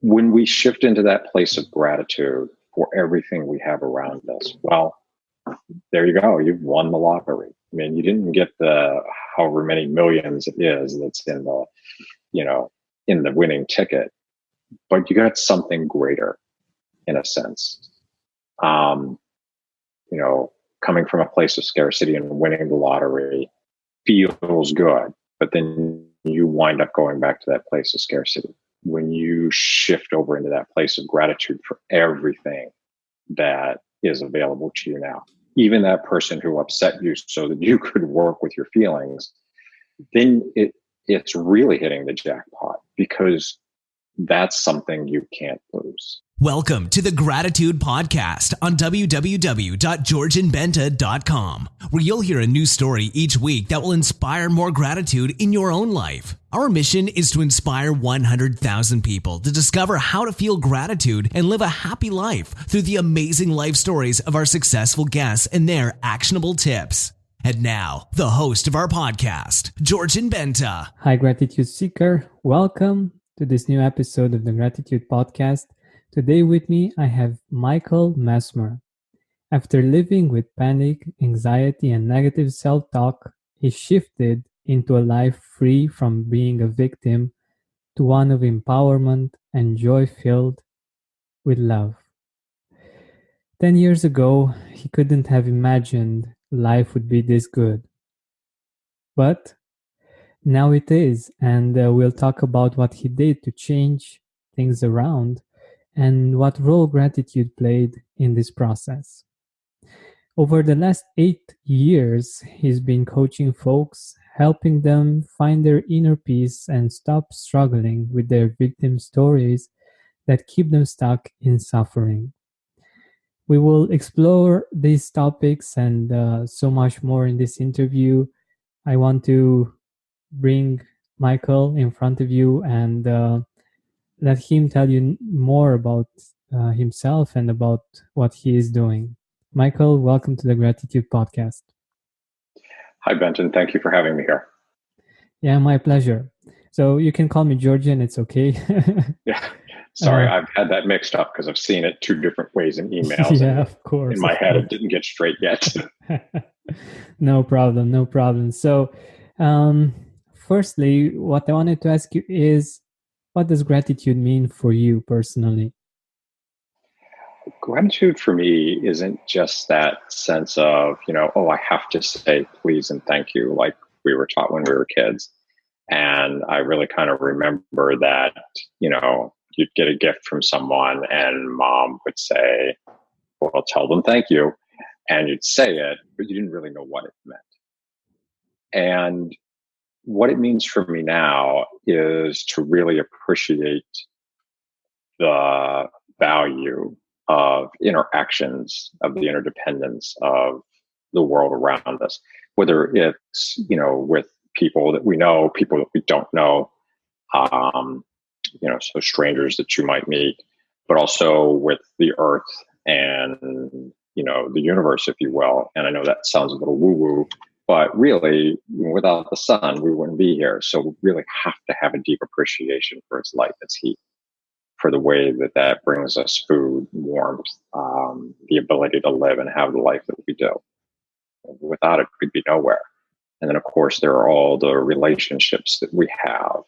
when we shift into that place of gratitude for everything we have around us, well, there you go. You've won the lottery. I mean, you didn't get the however many millions it is that's in the, in the winning ticket, but you got something greater in a sense. Coming from a place of scarcity and winning the lottery feels good, but then you wind up going back to that place of scarcity. When you shift over into that place of gratitude for everything that is available to you now, even that person who upset you so that you could work with your feelings, then it's really hitting the jackpot, because that's something you can't lose. Welcome to the Gratitude Podcast on www.georgianbenta.com, where you'll hear a new story each week that will inspire more gratitude in your own life. Our mission is to inspire 100,000 people to discover how to feel gratitude and live a happy life through the amazing life stories of our successful guests and their actionable tips. And now, the host of our podcast, Georgian Benta. Hi, Gratitude Seeker. Welcome to this new episode of the Gratitude Podcast. Today with me, I have Michael Messmer. After living with panic, anxiety, and negative self-talk, he shifted into a life free from being a victim to one of empowerment and joy filled with love. 10 years ago, he couldn't have imagined life would be this good. But now it is, and we'll talk about what he did to change things around and what role gratitude played in this process. Over the last 8 years, he's been coaching folks, helping them find their inner peace and stop struggling with their victim stories that keep them stuck in suffering. We will explore these topics and so much more in this interview. I want to bring Michael in front of you and let him tell you more about himself and about what he is doing. Michael, welcome to the Gratitude Podcast. Hi, Benton. Thank you for having me here. Yeah, my pleasure. So you can call me Georgian. It's okay. Yeah. Sorry, I've had that mixed up because I've seen it two different ways in emails. Yeah, of course. In my head, it didn't get straight yet. No problem. So, firstly, what I wanted to ask you is, what does gratitude mean for you personally? Gratitude for me isn't just that sense of, I have to say please and thank you like we were taught when we were kids. And I really kind of remember that, you'd get a gift from someone and mom would say, well, tell them thank you. And you'd say it, but you didn't really know what it meant. And what it means for me now is to really appreciate the value of interactions, of the interdependence of the world around us, whether it's, with people that we know, people that we don't know, so strangers that you might meet, but also with the earth and, the universe, if you will. And I know that sounds a little woo-woo, but really, without the sun, we wouldn't be here. So we really have to have a deep appreciation for its light, its heat, for the way that brings us food, warmth, the ability to live and have the life that we do. Without it, we'd be nowhere. And then, of course, there are all the relationships that we have.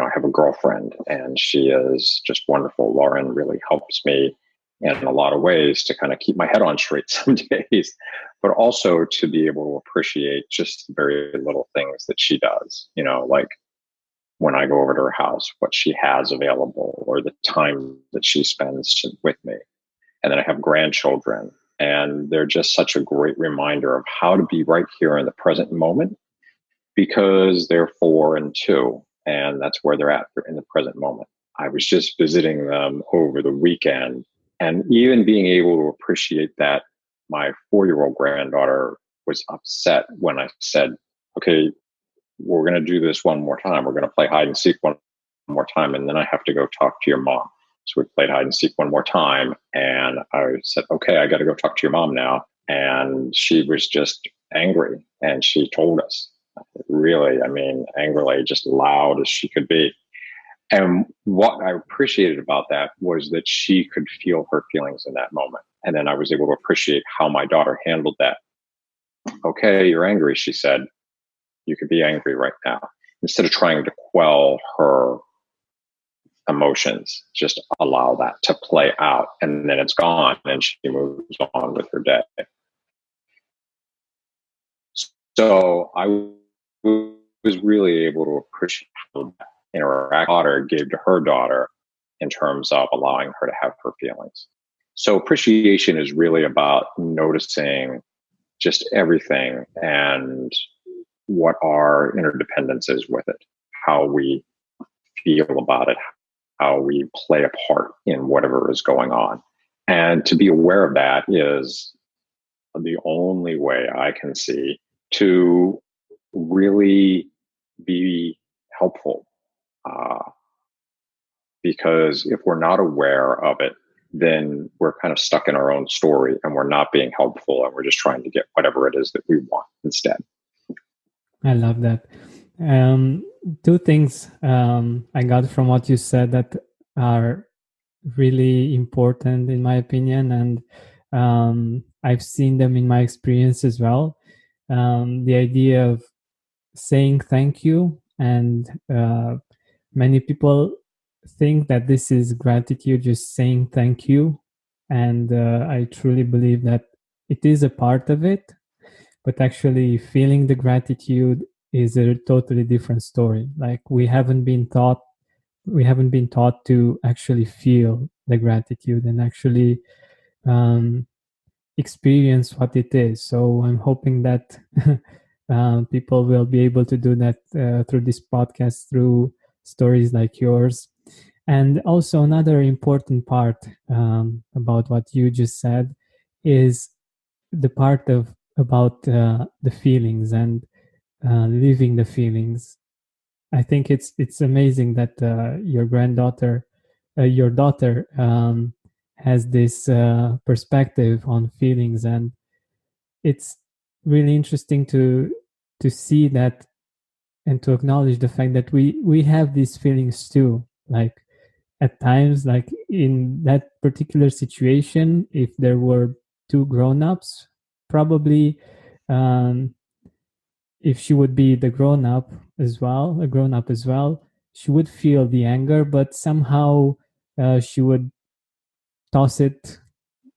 I have a girlfriend, and she is just wonderful. Lauren really helps me in a lot of ways to kind of keep my head on straight some days, but also to be able to appreciate just the very little things that she does, like when I go over to her house, what she has available or the time that she spends with me. And then I have grandchildren, and they're just such a great reminder of how to be right here in the present moment, because they're 4 and 2, and that's where they're at. They're in the present moment. I was just visiting them over the weekend, and even being able to appreciate that my 4-year-old granddaughter was upset when I said, okay, we're going to do this one more time. We're going to play hide and seek one more time, and then I have to go talk to your mom. So we played hide and seek one more time, and I said, okay, I got to go talk to your mom now. And she was just angry, and she told us, really, angrily, just loud as she could be. And what I appreciated about that was that she could feel her feelings in that moment. And then I was able to appreciate how my daughter handled that. Okay, you're angry, she said. You could be angry right now. Instead of trying to quell her emotions, just allow that to play out, and then it's gone and she moves on with her day. So I was really able to appreciate how that interaction daughter gave to her daughter in terms of allowing her to have her feelings. So appreciation is really about noticing just everything and what our interdependence is with it, how we feel about it, how we play a part in whatever is going on. And to be aware of that is the only way I can see to really be helpful. Because if we're not aware of it, then we're kind of stuck in our own story and we're not being helpful and we're just trying to get whatever it is that we want instead. I love that. Two things I got from what you said that are really important in my opinion, and I've seen them in my experience as well. The idea of saying thank you, and many people think that this is gratitude, just saying thank you, and I truly believe that it is a part of it, but actually feeling the gratitude is a totally different story. Like we haven't been taught to actually feel the gratitude and actually um, experience what it is. So I'm hoping that people will be able to do that through this podcast, through stories like yours. And also another important part about what you just said is the part of about the feelings and living the feelings. I think it's amazing that your daughter, has this perspective on feelings, and it's really interesting to see that and to acknowledge the fact that we have these feelings too. Like at times, like in that particular situation, if there were two grown-ups, probably um, if she would be the grown up as well, she would feel the anger, but somehow she would toss it,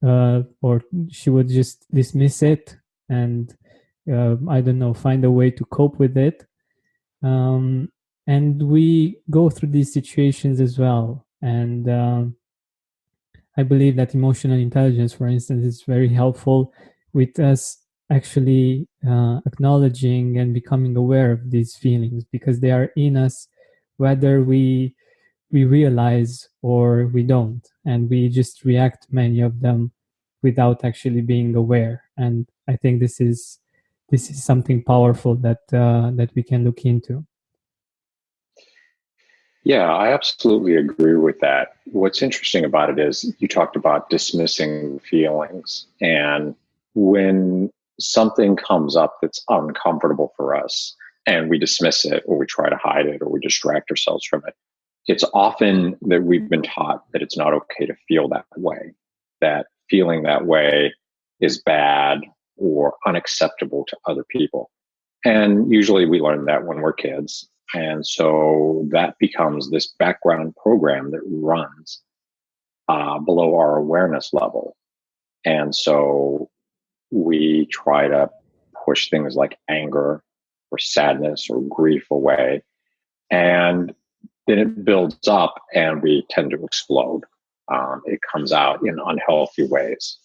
or she would just dismiss it, and I don't know, find a way to cope with it. Um, and we go through these situations as well. And I believe that emotional intelligence, for instance, is very helpful with us actually acknowledging and becoming aware of these feelings, because they are in us, whether we realize or we don't, and we just react many of them without actually being aware. And I think this is something powerful that that we can look into. Yeah, I absolutely agree with that. What's interesting about it is you talked about dismissing feelings. And when something comes up that's uncomfortable for us and we dismiss it or we try to hide it or we distract ourselves from it, it's often that we've been taught that it's not okay to feel that way, that feeling that way is bad or unacceptable to other people. And usually we learn that when we're kids. And so that becomes this background program that runs below our awareness level. And so we try to push things like anger or sadness or grief away. And then it builds up and we tend to explode. It comes out in unhealthy ways.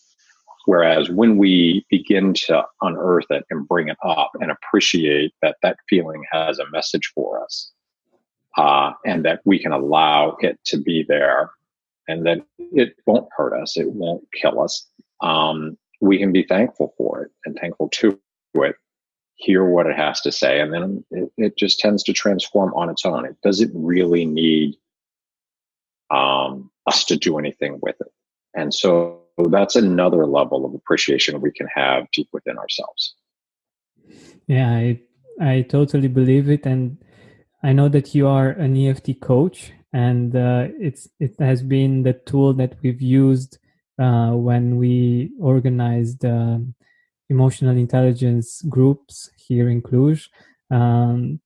Whereas when we begin to unearth it and bring it up and appreciate that that feeling has a message for us, and that we can allow it to be there, and that it won't hurt us, it won't kill us, we can be thankful for it and thankful to it, hear what it has to say, and then it just tends to transform on its own. It doesn't really need us to do anything with it. And so that's another level of appreciation we can have deep within ourselves. Yeah, I totally believe it, and I know that you are an EFT coach, and it has been the tool that we've used when we organized emotional intelligence groups here in Cluj. Um,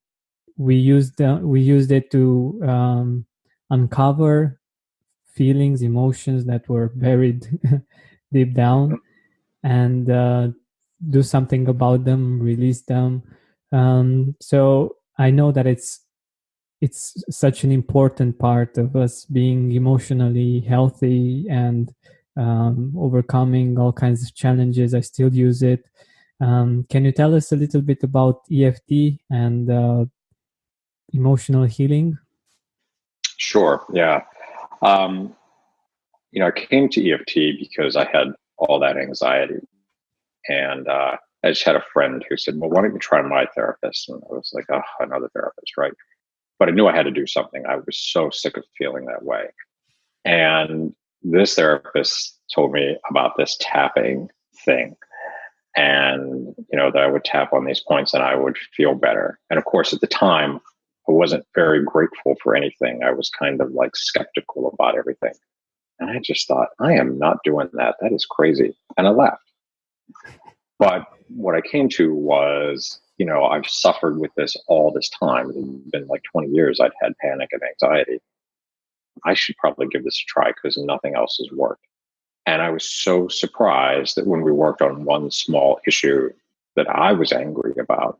we used it to uncover feelings, emotions that were buried deep down, and do something about them, release them. So I know that it's such an important part of us being emotionally healthy and overcoming all kinds of challenges. I still use it. Can you tell us a little bit about EFT and emotional healing? Sure. Yeah. Um, I came to EFT because I had all that anxiety. And I just had a friend who said, well, why don't you try my therapist? And I was like, oh, another therapist, right? But I knew I had to do something. I was so sick of feeling that way. And this therapist told me about this tapping thing. And, that I would tap on these points and I would feel better. And of course, at the time, I wasn't very grateful for anything. I was kind of like skeptical about everything. And I just thought, I am not doing that. That is crazy. And I left. But what I came to was, I've suffered with this all this time. It's been like 20 years I'd had panic and anxiety. I should probably give this a try because nothing else has worked. And I was so surprised that when we worked on one small issue that I was angry about,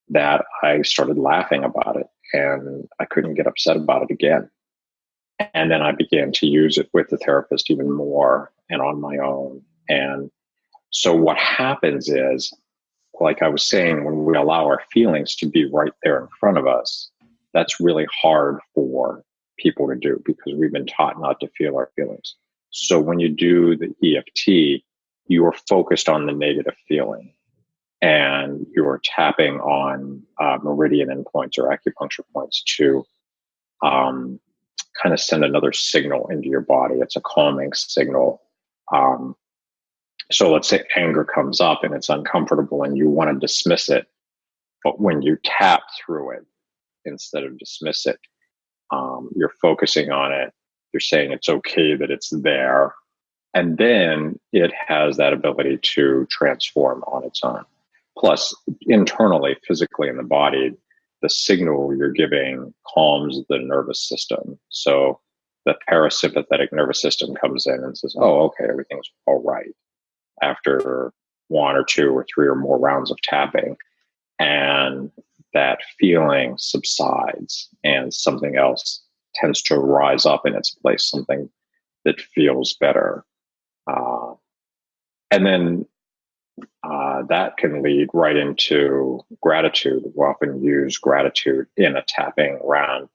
that I started laughing about it and I couldn't get upset about it again. And then I began to use it with the therapist even more and on my own. And so what happens is, like I was saying, when we allow our feelings to be right there in front of us, that's really hard for people to do because we've been taught not to feel our feelings. So when you do the EFT, you are focused on the negative feeling and you're tapping on meridian endpoints or acupuncture points to kind of send another signal into your body. It's a calming signal. So let's say anger comes up and it's uncomfortable and you want to dismiss it. But when you tap through it, instead of dismiss it, you're focusing on it. You're saying it's okay that it's there. And then it has that ability to transform on its own. Plus, internally, physically in the body, the signal you're giving calms the nervous system. So the parasympathetic nervous system comes in and says, oh, okay, everything's all right after one or two or three or more rounds of tapping. And that feeling subsides and something else tends to rise up in its place, something that feels better. And then that can lead right into gratitude. We often use gratitude in a tapping round,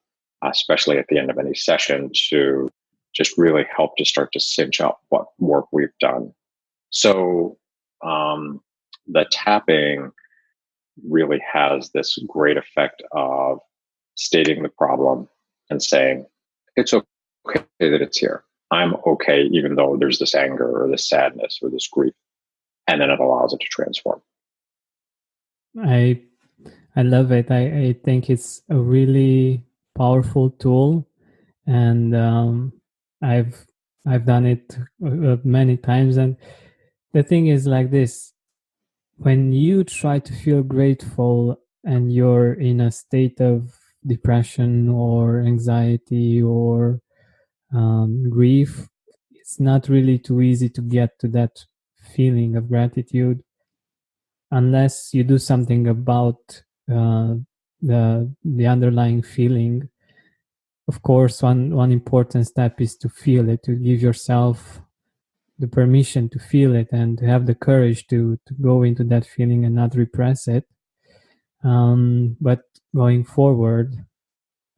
especially at the end of any session, to just really help to start to cinch up what work we've done. So the tapping really has this great effect of stating the problem and saying, it's okay that it's here. I'm okay, even though there's this anger or this sadness or this grief. And then it allows it to transform. I love it. I think it's a really powerful tool, and I've done it many times. And the thing is like this: when you try to feel grateful and you're in a state of depression or anxiety or grief, it's not really too easy to get to that feeling of gratitude unless you do something about the underlying feeling. Of course, one important step is to feel it, to give yourself the permission to feel it and to have the courage to go into that feeling and not repress it. But going forward,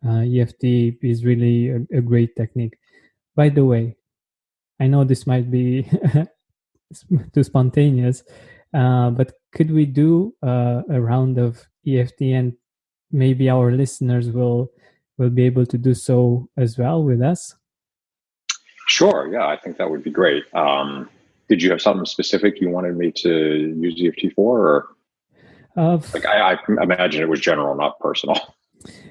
EFT is really a great technique. By the way, I know this might be too spontaneous, but could we do a round of EFT, and maybe our listeners will be able to do so as well with us? Sure. Yeah, I think that would be great. Did you have something specific you wanted me to use EFT for? Or I imagine it was general, not personal.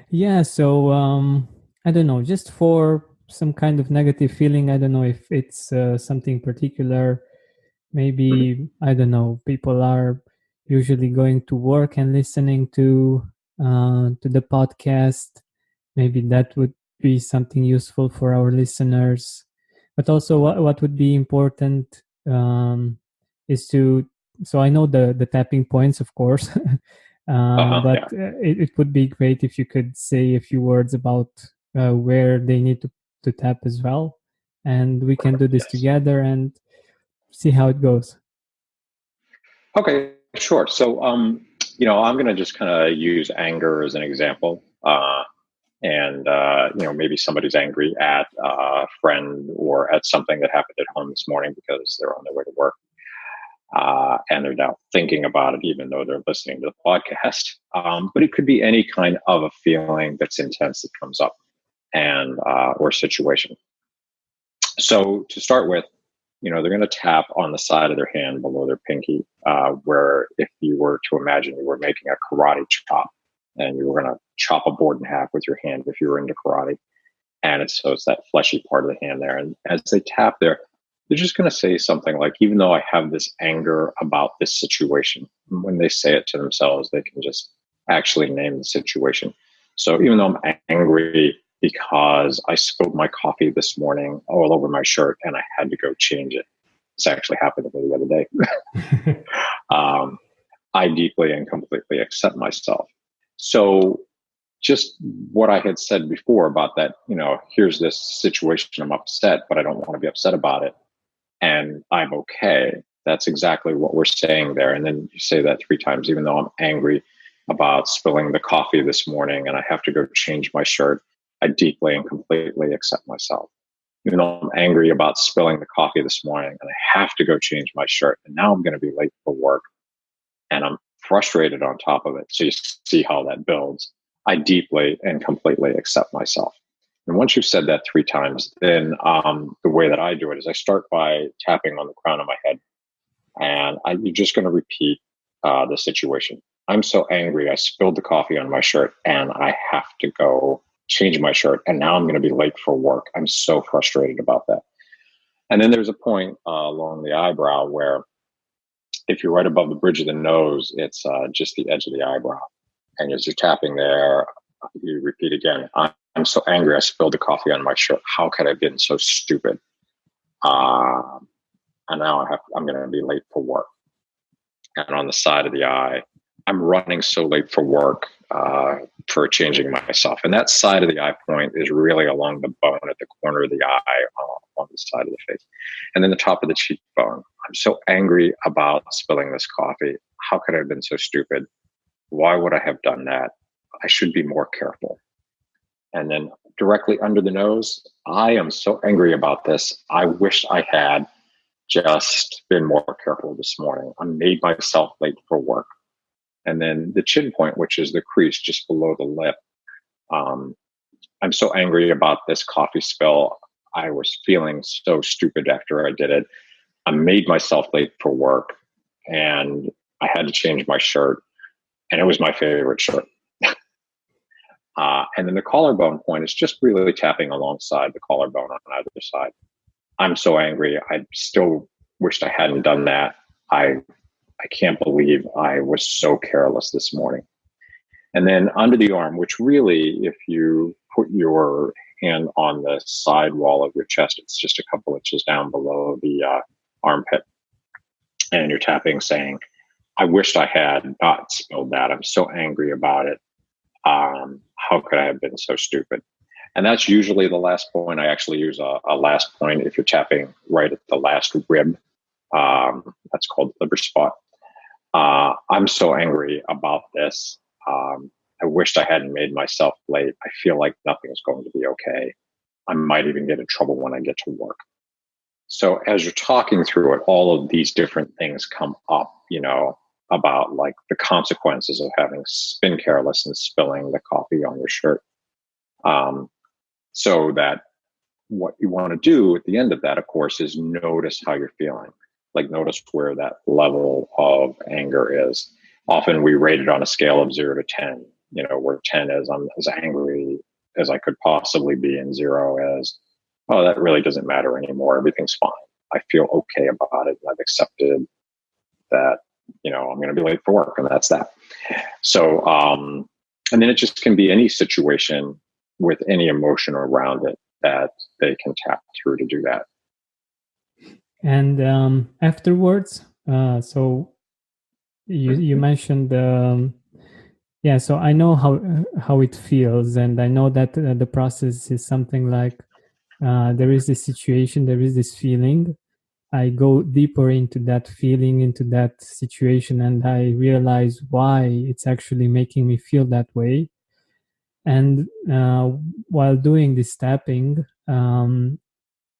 Yeah. So I don't know, just for some kind of negative feeling. I don't know if it's something particular. Mhm. Maybe, I don't know, people are usually going to work and listening to the podcast. Maybe that would be something useful for our listeners. But also, what would be important is to, so I know the tapping points, of course, but Yeah. it would be great if you could say a few words about where they need to tap as well. And we can do this Yes. together and see how it goes. Okay, sure. So, I'm going to just kind of use anger as an example. And maybe somebody's angry at a friend or at something that happened at home this morning because they're on their way to work. And they're now thinking about it, even though they're listening to the podcast. But it could be any kind of a feeling that's intense that comes up and or situation. So to start with, they're going to tap on the side of their hand below their pinky, where if you were to imagine you were making a karate chop and you were going to chop a board in half with your hand if you were into karate. And it's that fleshy part of the hand there. And as they tap there, they're just going to say something like, even though I have this anger about this situation, when they say it to themselves, they can just actually name the situation. So even though I'm angry because I spilled my coffee this morning all over my shirt and I had to go change it, this actually happened to me the other day. um, I deeply and completely accept myself. So just what I had said before about that, here's this situation, I'm upset, but I don't want to be upset about it. And I'm okay. That's exactly what we're saying there. And then you say that 3 times, even though I'm angry about spilling the coffee this morning and I have to go change my shirt, I deeply and completely accept myself. Even though I'm angry about spilling the coffee this morning and I have to go change my shirt, and now I'm going to be late for work and I'm frustrated on top of it. So you see how that builds. I deeply and completely accept myself. And once you've said that 3 times, then the way that I do it is I start by tapping on the crown of my head. And you're just going to repeat the situation. I'm so angry. I spilled the coffee on my shirt and I have to go change my shirt. And now I'm going to be late for work. I'm so frustrated about that. And then there's a point along the eyebrow where if you're right above the bridge of the nose, it's just the edge of the eyebrow. And as you're tapping there, you repeat again, I'm so angry I spilled the coffee on my shirt. How could I have been so stupid? Uh, and now I'm going to be late for work. And on the side of the eye, I'm running so late for work for changing myself. And that side of the eye point is really along the bone at the corner of the eye on the side of the face. And then the top of the cheekbone. I'm so angry about spilling this coffee. How could I have been so stupid? Why would I have done that? I should be more careful. And then directly under the nose, I am so angry about this. I wish I had just been more careful this morning. I made myself late for work. And then the chin point, which is the crease just below the lip. I'm so angry about this coffee spill. I was feeling so stupid after I did it. I made myself late for work and I had to change my shirt. And it was my favorite shirt. And then the collarbone point is just really tapping alongside the collarbone on either side. I'm so angry. I still wished I hadn't done that. I can't believe I was so careless this morning. And then under the arm, which really, if you put your hand on the side wall of your chest, it's just a couple inches down below the armpit. And you're tapping saying, I wished I had not spilled that. I'm so angry about it. How could I have been so stupid? And that's usually the last point. I actually use a last point if you're tapping right at the last rib. That's called the liver spot. I'm so angry about this. I wished I hadn't made myself late. I feel like nothing's going to be okay. I might even get in trouble when I get to work. So as you're talking through it, all of these different things come up, about like the consequences of having been careless and spilling the coffee on your shirt. So that what you want to do at the end of that, of course, is notice how you're feeling. Like notice where that level of anger is. Often we rate it on a scale of 0 to 10, where 10 is I'm as angry as I could possibly be, and zero as, oh, that really doesn't matter anymore. Everything's fine. I feel okay about it. And I've accepted that, I'm going to be late for work, and that's that. So, and then it just can be any situation with any emotion around it that they can tap through to do that. And afterwards, so you mentioned, so I know how it feels, and I know that the process is something like there is this situation, there is this feeling. I go deeper into that feeling, into that situation, and I realize why it's actually making me feel that way. And while doing this tapping,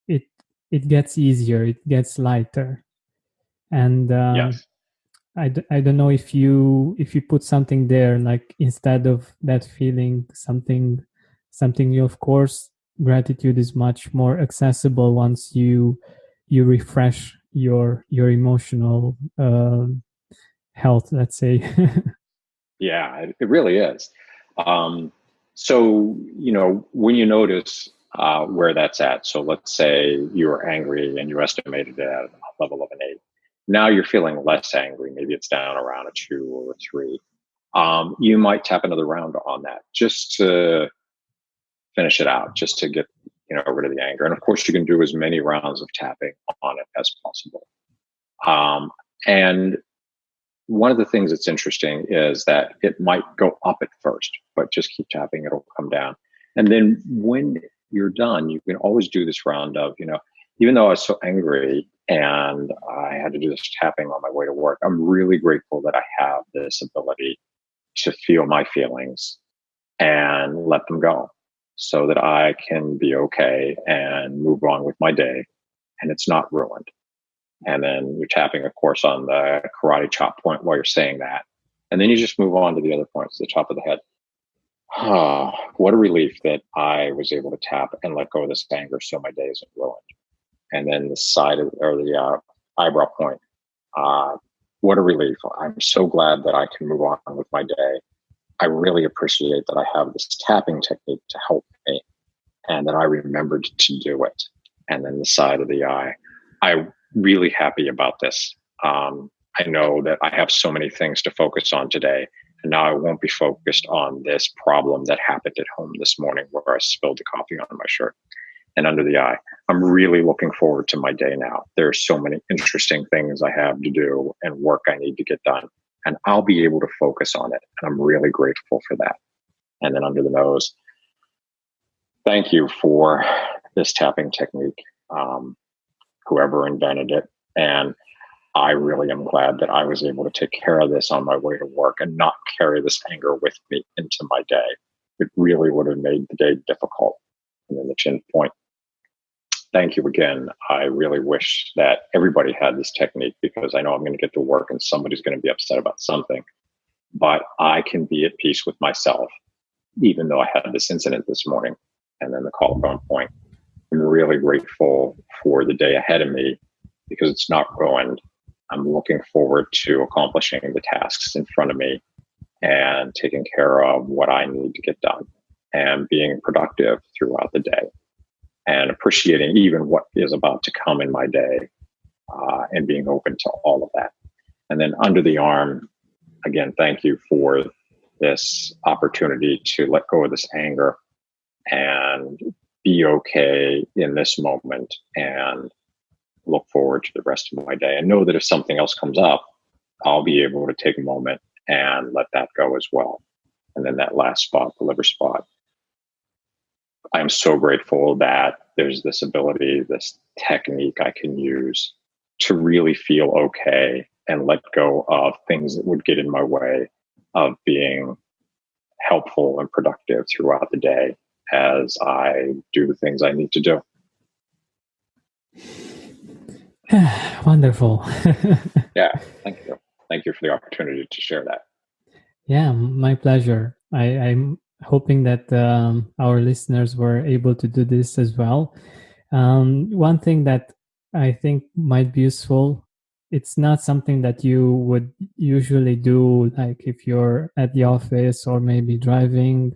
it it gets easier, it gets lighter, and Yes. I don't know if you put something there, like instead of that feeling, something new. Of course, gratitude is much more accessible once you refresh your emotional health, let's say. Yeah, it really is. So, when you notice where that's at, so let's say you were angry and you estimated it at a level of an 8. Now you're feeling less angry. Maybe it's down around a 2 or a 3. You might tap another round on that just to finish it out, just to get rid of the anger. And of course, you can do as many rounds of tapping on it as possible. And one of the things that's interesting is that it might go up at first, but just keep tapping, it'll come down. And then when you're done, you can always do this round of, even though I was so angry and I had to do this tapping on my way to work, I'm really grateful that I have this ability to feel my feelings and let them go so that I can be okay and move on with my day and it's not ruined. And then you're tapping, of course, on the karate chop point while you're saying that. And then you just move on to the other points, the top of the head. Oh, what a relief that I was able to tap and let go of this anger so my day isn't ruined. And then the side of, or the eyebrow point. What a relief. I'm so glad that I can move on with my day. I really appreciate that I have this tapping technique to help me and that I remembered to do it. And then the side of the eye. I'm really happy about this. I know that I have so many things to focus on today, and now I won't be focused on this problem that happened at home this morning where I spilled the coffee on my shirt. And under the eye, I'm really looking forward to my day now. There are so many interesting things I have to do and work I need to get done, and I'll be able to focus on it. And I'm really grateful for that. And then under the nose, thank you for this tapping technique. Whoever invented it. And I really am glad that I was able to take care of this on my way to work and not carry this anger with me into my day. It really would have made the day difficult. And then the chin point. Thank you again. I really wish that everybody had this technique because I know I'm going to get to work and somebody's going to be upset about something. But I can be at peace with myself, even though I had this incident this morning. And then the collarbone point. I'm really grateful for the day ahead of me because it's not ruined. I'm looking forward to accomplishing the tasks in front of me and taking care of what I need to get done and being productive throughout the day and appreciating even what is about to come in my day and being open to all of that. And then under the arm, again, thank you for this opportunity to let go of this anger and be okay in this moment and look forward to the rest of my day and know that if something else comes up, I'll be able to take a moment and let that go as well. And then that last spot, the liver spot. I'm so grateful that there's this ability, this technique I can use to really feel okay and let go of things that would get in my way of being helpful and productive throughout the day as I do the things I need to do. Wonderful. Yeah, thank you. Thank you for the opportunity to share that. Yeah, my pleasure. I'm hoping that our listeners were able to do this as well. One thing that I think might be useful, it's not something that you would usually do, like if you're at the office or maybe driving.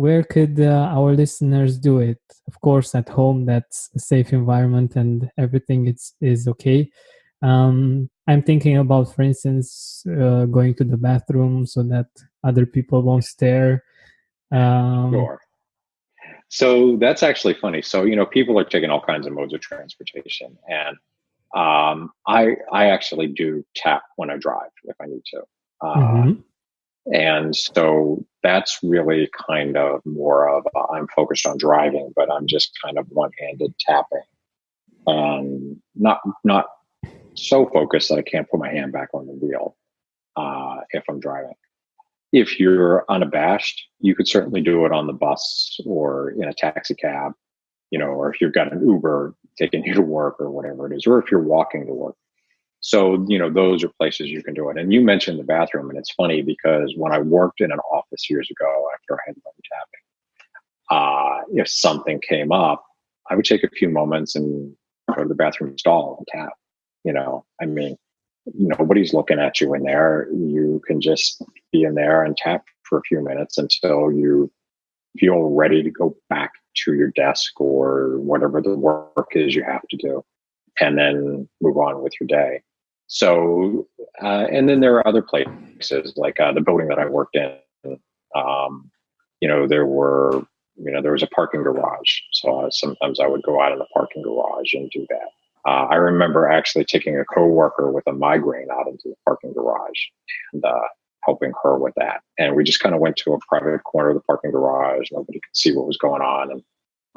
where could our listeners do it? Of course, at home, that's a safe environment and everything is okay. I'm thinking about, for instance, going to the bathroom so that other people won't stare. Um, Sure. So that's actually funny. So, people are taking all kinds of modes of transportation, and I actually do tap when I drive if I need to. mhm. And so that's really kind of more of I'm focused on driving, but I'm just kind of one-handed tapping, and not so focused that I can't put my hand back on the wheel if I'm driving. If you're unabashed, you could certainly do it on the bus or in a taxi cab, or if you've got an Uber taking you to work or whatever it is, or if you're walking to work. So, those are places you can do it. And you mentioned the bathroom, and it's funny because when I worked in an office years ago after I had learned tapping, if something came up, I would take a few moments and go to the bathroom stall and tap. I mean, nobody's looking at you in there. You can just be in there and tap for a few minutes until you feel ready to go back to your desk or whatever the work is you have to do, and then move on with your day. So, and then there are other places like the building that I worked in. Um, there were, there was a parking garage. So sometimes I would go out in the parking garage and do that. I remember actually taking a coworker with a migraine out into the parking garage and helping her with that. And we just kind of went to a private corner of the parking garage. Nobody could see what was going on.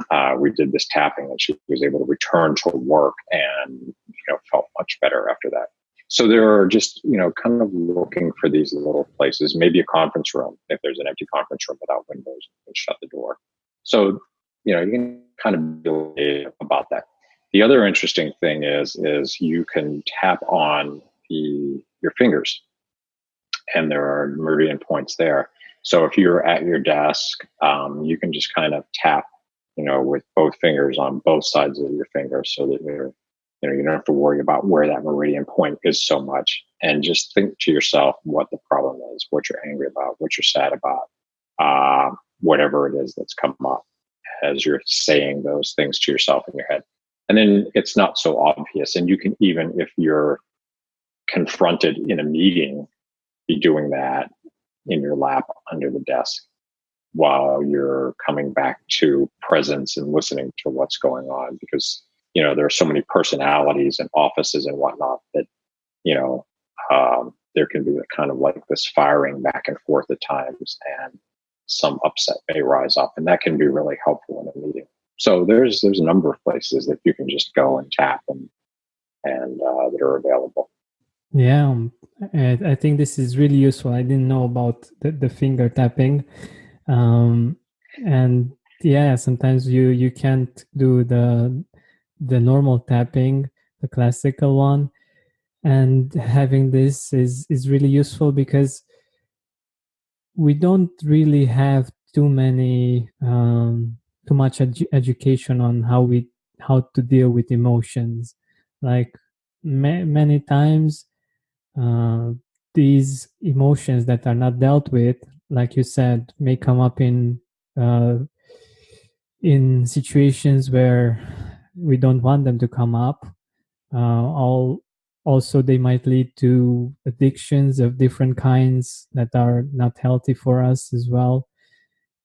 And we did this tapping, and she was able to return to work and felt much better after that. So there are just kind of looking for these little places, maybe a conference room if there's an empty conference room without windows, and shut the door. So you can kind of build about that. The other interesting thing is you can tap on your fingers, and there are meridian points there. So if you're at your desk, you can just kind of tap with both fingers on both sides of your fingers, so that you don't have to worry about where that meridian point is so much. And just think to yourself what the problem is, what you're angry about, what you're sad about, whatever it is that's come up as you're saying those things to yourself in your head. And then it's not so obvious. And you can, even if you're confronted in a meeting, be doing that in your lap under the desk while you're coming back to presence and listening to what's going on. Because, there are so many personalities and offices and whatnot that, there can be kind of like this firing back and forth at times, and some upset may rise up, and that can be really helpful in a meeting. So there's a number of places that you can just go and tap and that are available. Yeah, I think this is really useful. I didn't know about the finger tapping. And yeah, sometimes you can't do the normal tapping, the classical one. And having this is really useful because we don't really have too much education on how to deal with emotions. Like many times, uh, these emotions that are not dealt with, like you said, may come up uh, in situations where we don't want them to come up. All Also, they might lead to addictions of different kinds that are not healthy for us as well.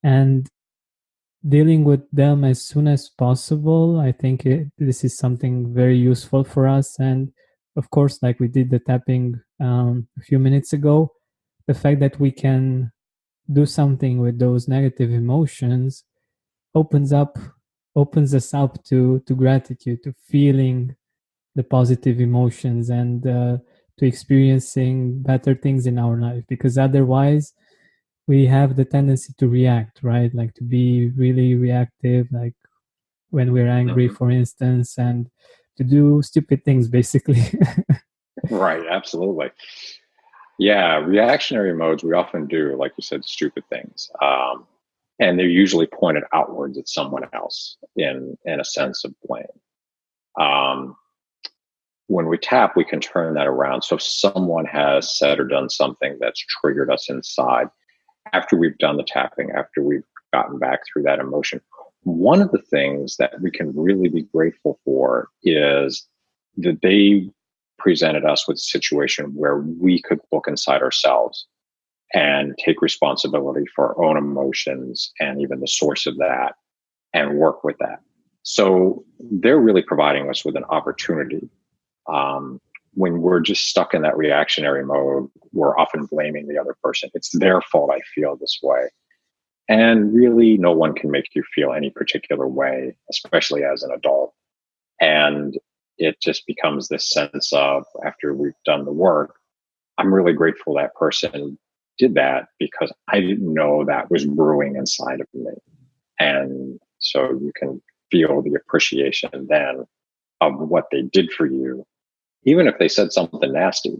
And dealing with them as soon as possible, I think this is something very useful for us. And of course, like we did the tapping a few minutes ago, the fact that we can do something with those negative emotions opens up opens us up to gratitude, to feeling the positive emotions, and to experiencing better things in our life. Because otherwise we have the tendency to react, right? Like to be really reactive, like when we're angry, Mm-hmm. for instance, and to do stupid things basically. Right. Absolutely. Yeah. Reactionary modes, we often do, like you said, stupid things. And they're usually pointed outwards at someone else in a sense of blame. Um, when we tap, we can turn that around. So if someone has said or done something that's triggered us inside, after we've done the tapping, after we've gotten back through that emotion. One of the things that we can really be grateful for is that they presented us with a situation where we could look inside ourselves and take responsibility for our own emotions and even the source of that and work with that. So they're really providing us with an opportunity. When we're just stuck in that reactionary mode, we're often blaming the other person. It's their fault I feel this way. And really, no one can make you feel any particular way, especially as an adult. And it just becomes this sense of, after we've done the work, I'm really grateful that person did that because I didn't know that was brewing inside of me. And so you can feel the appreciation then of what they did for you, even if they said something nasty,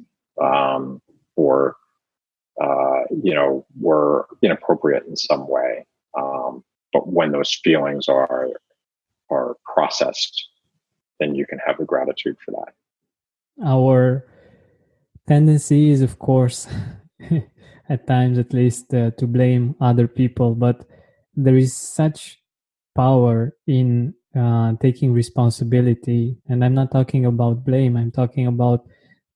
or were inappropriate in some way. But when those feelings are processed, then you can have the gratitude for that. Our tendency is, of course, at times at least, to blame other people, but there is such power in taking responsibility. And I'm not talking about blame, I'm talking about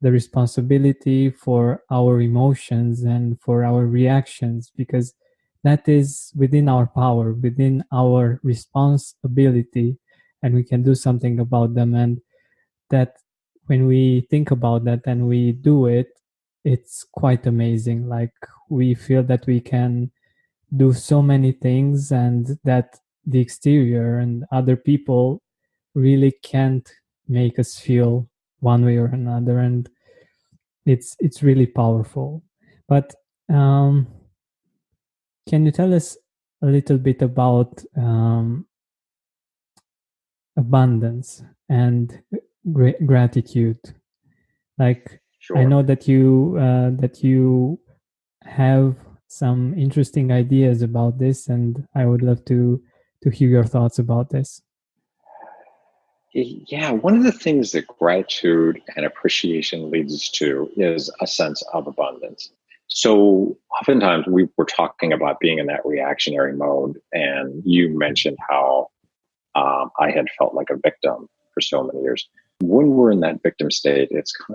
the responsibility for our emotions and for our reactions, because that is within our power, within our responsibility, and we can do something about them. And that, when we think about that and we do it, it's quite amazing. Like, we feel that we can do so many things, and that the exterior and other people really can't make us feel one way or another. And it's really powerful. But can you tell us a little bit about abundance and gratitude? Like, I Sure. know that you have some interesting ideas about this, and I would love to hear your thoughts about this. Yeah, one of the things that gratitude and appreciation leads us to is a sense of abundance. So oftentimes we were talking about being in that reactionary mode, and you mentioned how I had felt like a victim for so many years. When we're in that victim state,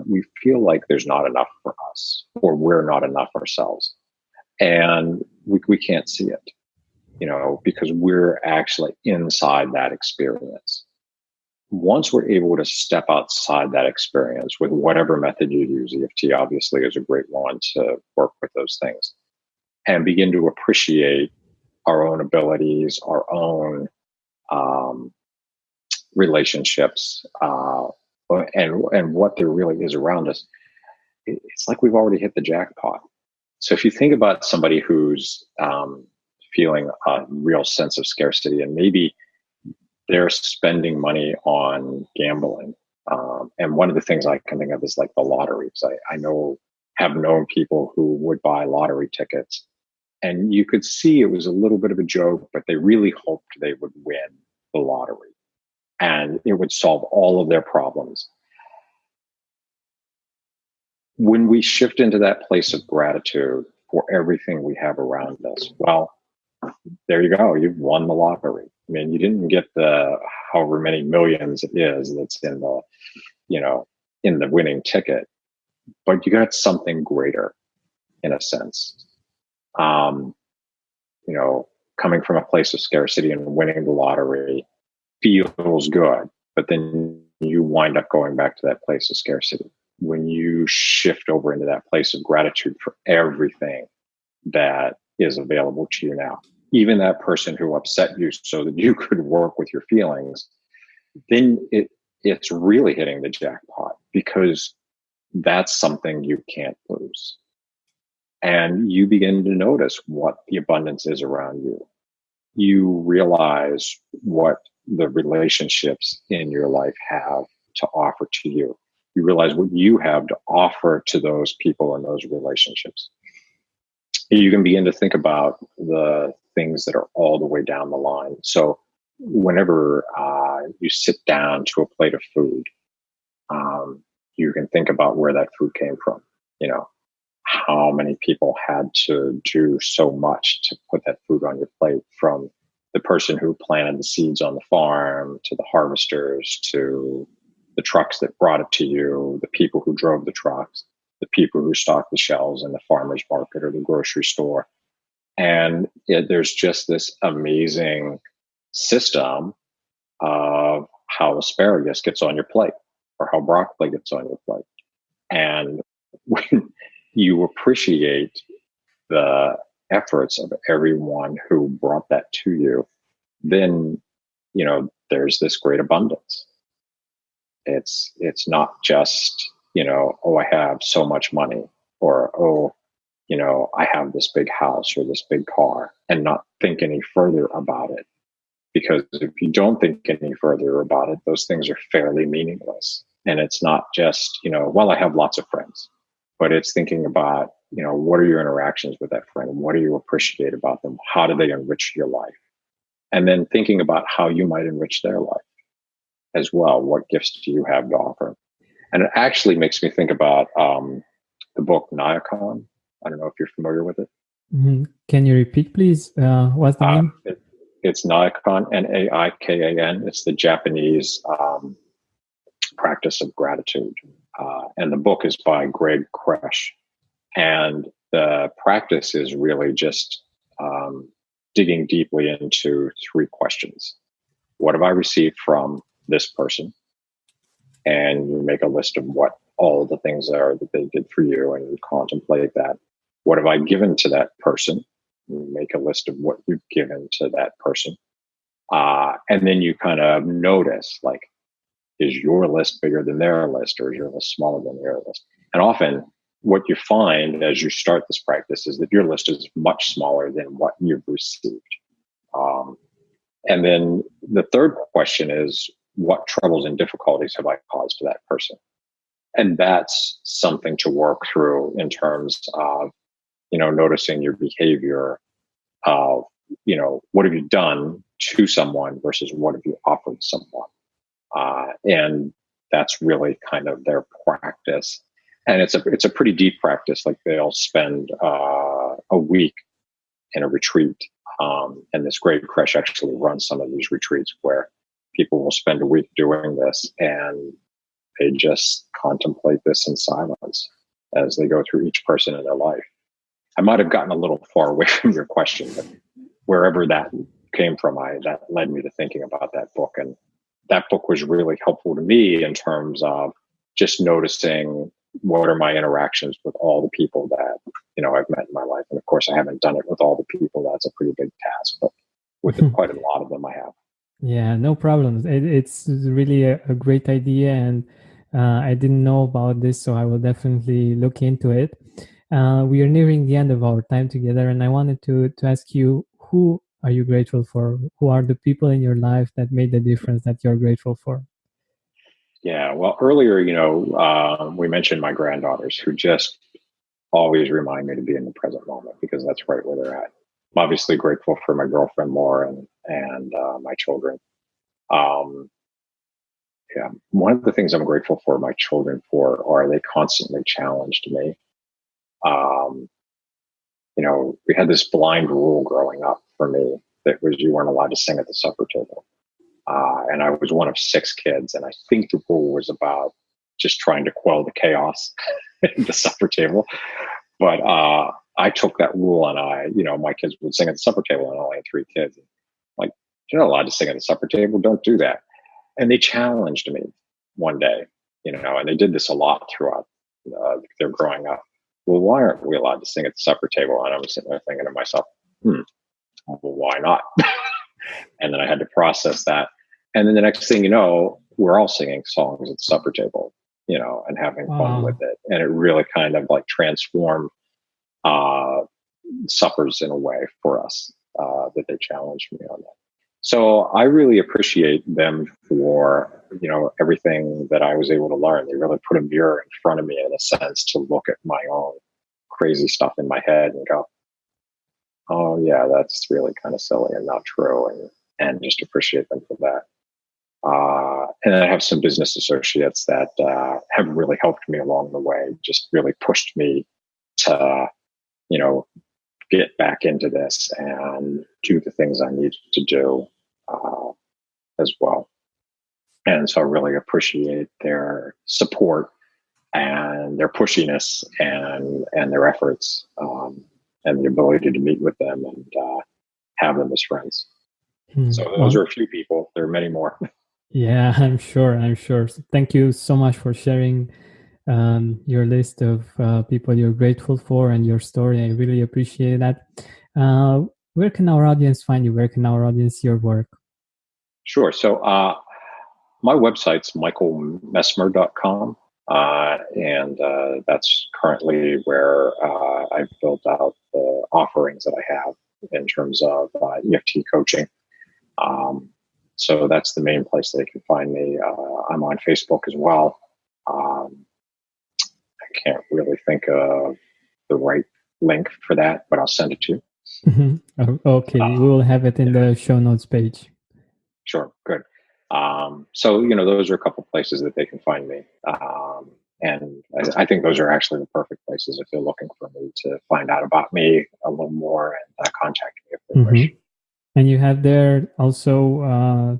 we feel like there's not enough for us, or we're not enough ourselves, and we can't see it, because we're actually inside that experience. Once we're able to step outside that experience with whatever method you use, EFT obviously is a great one to work with those things, and begin to appreciate our own abilities, our own relationships, and what there really is around us, it's like we've already hit the jackpot. So if you think about somebody who's feeling a real sense of scarcity, and maybe they're spending money on gambling. And one of the things I can think of is like the lotteries. I have known people who would buy lottery tickets, and you could see it was a little bit of a joke, but they really hoped they would win the lottery and it would solve all of their problems. When we shift into that place of gratitude for everything we have around us, well, there you go. You've won the lottery. I mean, you didn't get the however many millions it is that's in the, in the winning ticket, but you got something greater in a sense. Coming from a place of scarcity and winning the lottery feels good, but then you wind up going back to that place of scarcity. When you shift over into that place of gratitude for everything that is available to you now, even that person who upset you so that you could work with your feelings, then it's really hitting the jackpot, because that's something you can't lose. And you begin to notice what the abundance is around you. You realize what the relationships in your life have to offer to you. You realize what you have to offer to those people and those relationships. You can begin to think about the things that are all the way down the line. So whenever you sit down to a plate of food, you can think about where that food came from. how many people had to do so much to put that food on your plate, from the person who planted the seeds on the farm, to the harvesters, to the trucks that brought it to you, the people who drove the trucks, the people who stocked the shelves in the farmer's market or the grocery store. And there's just this amazing system of how asparagus gets on your plate or how broccoli gets on your plate. And when you appreciate the efforts of everyone who brought that to you, then, there's this great abundance. It's not just, oh, I have so much money, or, oh, I have this big house or this big car, and not think any further about it. Because if you don't think any further about it, those things are fairly meaningless. And it's not just, well, I have lots of friends, but it's thinking about, what are your interactions with that friend? What do you appreciate about them? How do they enrich your life? And then thinking about how you might enrich their life as well. What gifts do you have to offer? And it actually makes me think about the book Nyakan. I don't know if you're familiar with it. Mm-hmm. Can you repeat, please? What's the name? It's Nyakan, Naikan. It's the Japanese practice of gratitude. And the book is by Greg Kresh. And the practice is really just digging deeply into three questions. What have I received from this person? And you make a list of what all the things are that they did for you, and you contemplate that. What have I given to that person? You make a list of what you've given to that person. And then you kind of notice, like, is your list bigger than their list, or is your list smaller than their list? And often what you find as you start this practice is that your list is much smaller than what you've received. And then the third question is, what troubles and difficulties have I caused to that person? And that's something to work through in terms of, noticing your behavior of, what have you done to someone versus what have you offered someone? And that's really kind of their practice. And it's a pretty deep practice. Like, they'll spend a week in a retreat. And this Greg Kresh actually runs some of these retreats where people will spend a week doing this, and they just contemplate this in silence as they go through each person in their life. I might have gotten a little far away from your question, but wherever that came from, that led me to thinking about that book. And that book was really helpful to me in terms of just noticing what are my interactions with all the people that, I've met in my life. And of course, I haven't done it with all the people. That's a pretty big task, but with quite a lot of them I have. Yeah, no problem. It's really a great idea, and I didn't know about this, so I will definitely look into it. We are nearing the end of our time together, and I wanted to ask you, who are you grateful for? Who are the people in your life that made the difference that you're grateful for? Yeah, well, earlier, we mentioned my granddaughters, who just always remind me to be in the present moment, because that's right where they're at. I'm obviously grateful for my girlfriend Laura and my children. Yeah, one of the things I'm grateful for my children for are they constantly challenged me. We had this blind rule growing up for me that was you weren't allowed to sing at the supper table. And I was one of 6 kids, and I think the rule was about just trying to quell the chaos at the supper table. But I took that rule, and my kids would sing at the supper table, and I only had 3 kids. Like, you're not allowed to sing at the supper table. Don't do that. And they challenged me one day, and they did this a lot throughout their growing up. Well, why aren't we allowed to sing at the supper table? And I'm sitting there thinking to myself, well, why not? And then I had to process that. And then the next thing you know, we're all singing songs at the supper table, and having fun with it. And it really kind of like transformed suppers in a way for us that they challenged me on that. So I really appreciate them for, everything that I was able to learn. They really put a mirror in front of me, in a sense, to look at my own crazy stuff in my head and go, oh yeah, that's really kind of silly and not true. And just appreciate them for that. And I have some business associates that have really helped me along the way, just really pushed me to, you know, get back into this and do the things I need to do as well. And so I really appreciate their support and their pushiness and their efforts, and the ability to meet with them and have them as friends. So those are a few people. There are many more. Yeah, I'm sure. So thank you so much for sharing your list of people you're grateful for and your story. I really appreciate that. Where can our audience find you? Where can our audience see your work? Sure. So my website's michaelmessmer.com. And that's currently where I've built out the offerings that I have in terms of EFT coaching. So that's the main place they can find me. I'm on Facebook as well. I can't really think of the right link for that, but I'll send it to you. Mm-hmm. Okay, we will have it in the show notes page. Sure, good. So, you know, those are a couple places that they can find me. And I think those are actually the perfect places if they're looking for me to find out about me a little more and contact me if they wish. And you have there also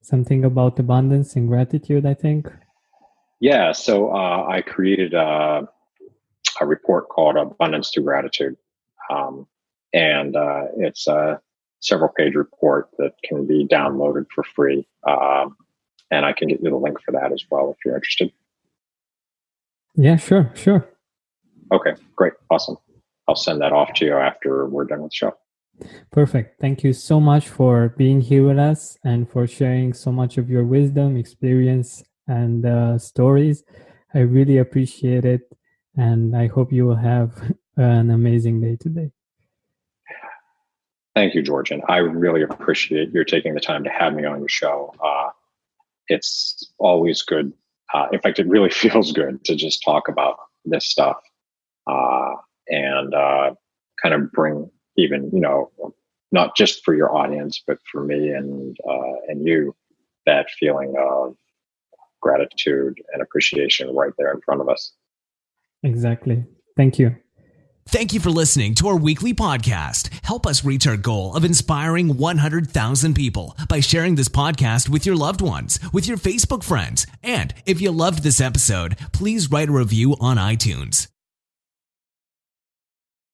something about abundance and gratitude, I think. Yeah. So I created a report called Abundance Through Gratitude. And it's a several-page report that can be downloaded for free. And I can get you the link for that as well if you're interested. Yeah, sure. Okay, great. Awesome. I'll send that off to you after we're done with the show. Perfect. Thank you so much for being here with us and for sharing so much of your wisdom, experience, and stories. I really appreciate it. And I hope you will have an amazing day today. Thank you, George. And I really appreciate your taking the time to have me on your show. It's always good. In fact, it really feels good to just talk about this stuff and kind of bring even, you know, not just for your audience, but for me and you, that feeling of gratitude and appreciation right there in front of us. Exactly. Thank you. Thank you for listening to our weekly podcast. Help us reach our goal of inspiring 100,000 people by sharing this podcast with your loved ones, with your Facebook friends. And if you loved this episode, please write a review on iTunes.